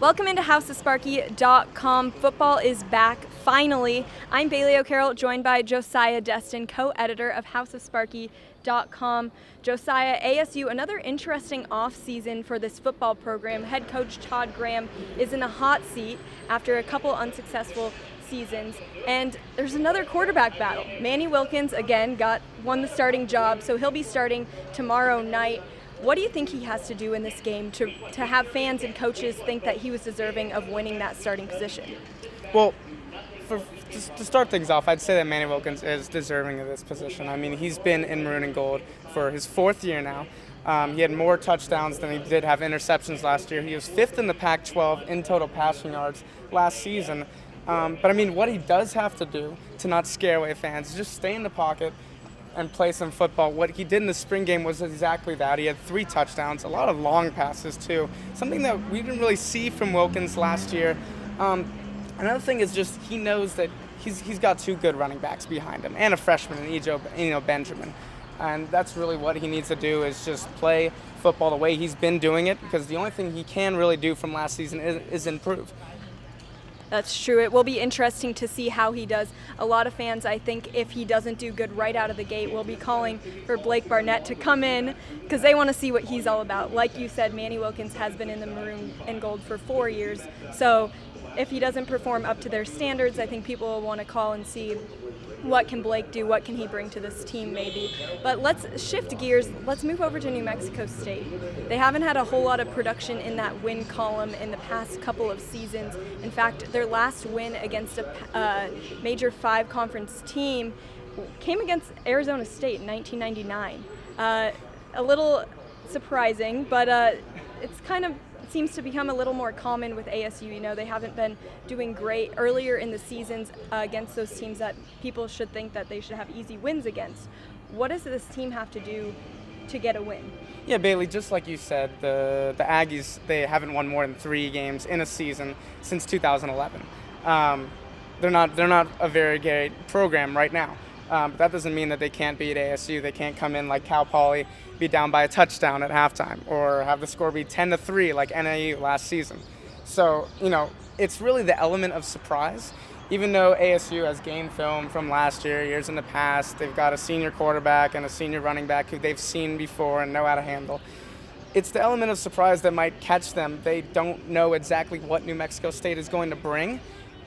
Welcome into HouseOfSparky.com. Football is back, finally. I'm Bailey O'Carroll, joined by Josiah, Destin, co-editor of HouseOfSparky.com. Josiah, ASU, another interesting off-season for this football program. Head coach Todd Graham is in a hot seat after a couple unsuccessful seasons, and there's another quarterback battle. Manny Wilkins, again, won the starting job, so he'll be starting tomorrow night. What do you think he has to do in this game to have fans and coaches think that he was deserving of winning that starting position? Well, to start things off, I'd say that Manny Wilkins is deserving of this position. I mean, he's been in maroon and gold for his fourth year now. He had more touchdowns than he did have interceptions last year. He was fifth in the Pac-12 in total passing yards last season. But I mean, what he does have to do to not scare away fans is just stay in the pocket and play some football. What he did in the spring game was exactly that. He had 3 touchdowns, a lot of long passes too, something that we didn't really see from Wilkins last year. Another thing is just he knows that he's got 2 good running backs behind him and a freshman in Ejo Benjamin. And that's really what he needs to do, is just play football the way he's been doing it, because the only thing he can really do from last season is improve. That's true. It will be interesting to see how he does. A lot of fans, I think, if he doesn't do good right out of the gate, will be calling for Blake Barnett to come in because they want to see what he's all about. Like you said, Manny Wilkins has been in the maroon and gold for 4 years. So if he doesn't perform up to their standards, I think people will want to call and see what can Blake do, what can he bring to this team maybe. But let's shift gears. Let's move over to New Mexico State. They haven't had a whole lot of production in that win column in the past couple of seasons. In fact, their last win against a Major 5 conference team came against Arizona State in 1999. A little surprising, but it's kind of seems to become a little more common with ASU. You know, they haven't been doing great earlier in the seasons against those teams that people should think that they should have easy wins against. What does this team have to do to get a win? Yeah, Bailey, just like you said, the Aggies, they haven't won more than 3 games in a season since 2011. They're not a very great program right now. But that doesn't mean that they can't beat ASU. They can't come in like Cal Poly, be down by a touchdown at halftime, or have the score be 10-3 like NAU last season. So, you know, it's really the element of surprise. Even though ASU has game film from last year, years in the past, they've got a senior quarterback and a senior running back who they've seen before and know how to handle. It's the element of surprise that might catch them. They don't know exactly what New Mexico State is going to bring,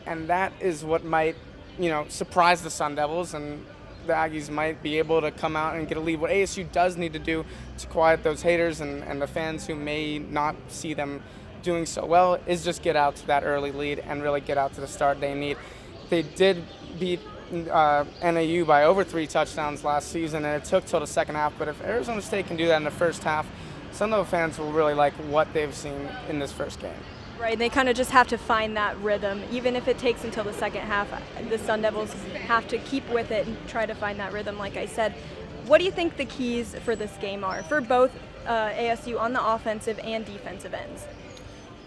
and that is what might, you know, surprise the Sun Devils, and the Aggies might be able to come out and get a lead. What ASU does need to do to quiet those haters and the fans who may not see them doing so well is just get out to that early lead and really get out to the start they need. They did beat NAU by over 3 touchdowns last season, and it took till the second half. But if Arizona State can do that in the first half, some of the fans will really like what they've seen in this first game. Right, they kind of just have to find that rhythm. Even if it takes until the second half, the Sun Devils have to keep with it and try to find that rhythm, like I said. What do you think the keys for this game are for both ASU on the offensive and defensive ends?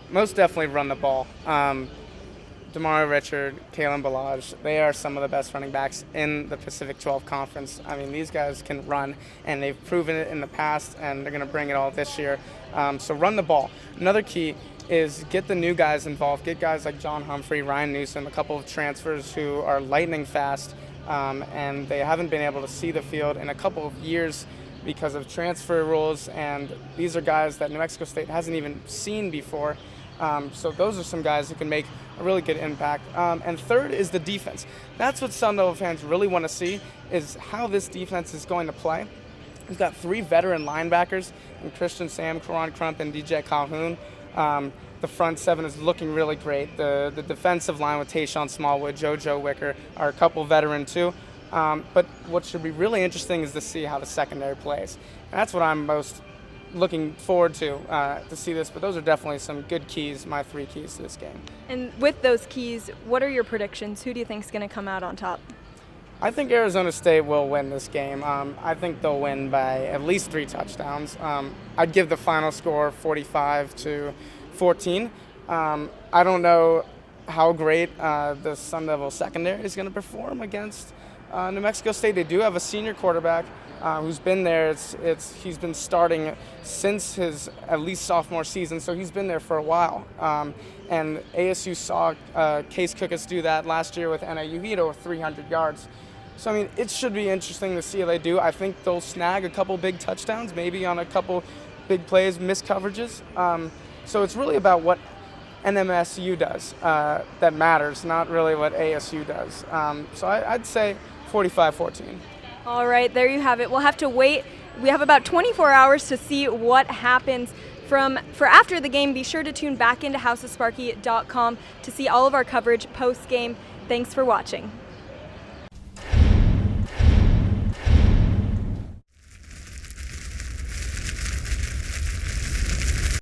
Most definitely run the ball. Demario Richard, Kalen Ballage, they are some of the best running backs in the Pacific 12 Conference. I mean, these guys can run, and they've proven it in the past, and they're going to bring it all this year. So run the ball. Another key is get the new guys involved. Get guys like John Humphrey, Ryan Newsom, a couple of transfers who are lightning fast, and they haven't been able to see the field in a couple of years because of transfer rules, and these are guys that New Mexico State hasn't even seen before. So those are some guys who can make a really good impact. And third is the defense. That's what Sun Devil fans really want to see, is how this defense is going to play. We've got 3 veteran linebackers, in Christian Sam, Karan Crump, and DJ Calhoun. The front 7 is looking really great. The defensive line with Tayshawn Smallwood, JoJo Wicker are a couple veteran too. But what should be really interesting is to see how the secondary plays. And that's what I'm most looking forward to see this. But those are definitely some good keys, my 3 keys to this game. And with those keys, what are your predictions? Who do you think is going to come out on top? I think Arizona State will win this game. I think they'll win by at least 3 touchdowns. I'd give the final score 45-14. I don't know how great the Sun Devil secondary is going to perform against New Mexico State. They do have a senior quarterback who's been there. He's been starting since his at least sophomore season, so he's been there for a while. And ASU saw Case Cookus do that last year with NIU. He had over 300 yards. So, I mean, it should be interesting to see how they do. I think they'll snag a couple big touchdowns, maybe on a couple big plays, missed coverages. So it's really about what NMSU does that matters, not really what ASU does. So I'd say 45-14. All right, there you have it. We'll have to wait. We have about 24 hours to see what happens for after the game. Be sure to tune back into houseofsparky.com to see all of our coverage post-game. Thanks for watching.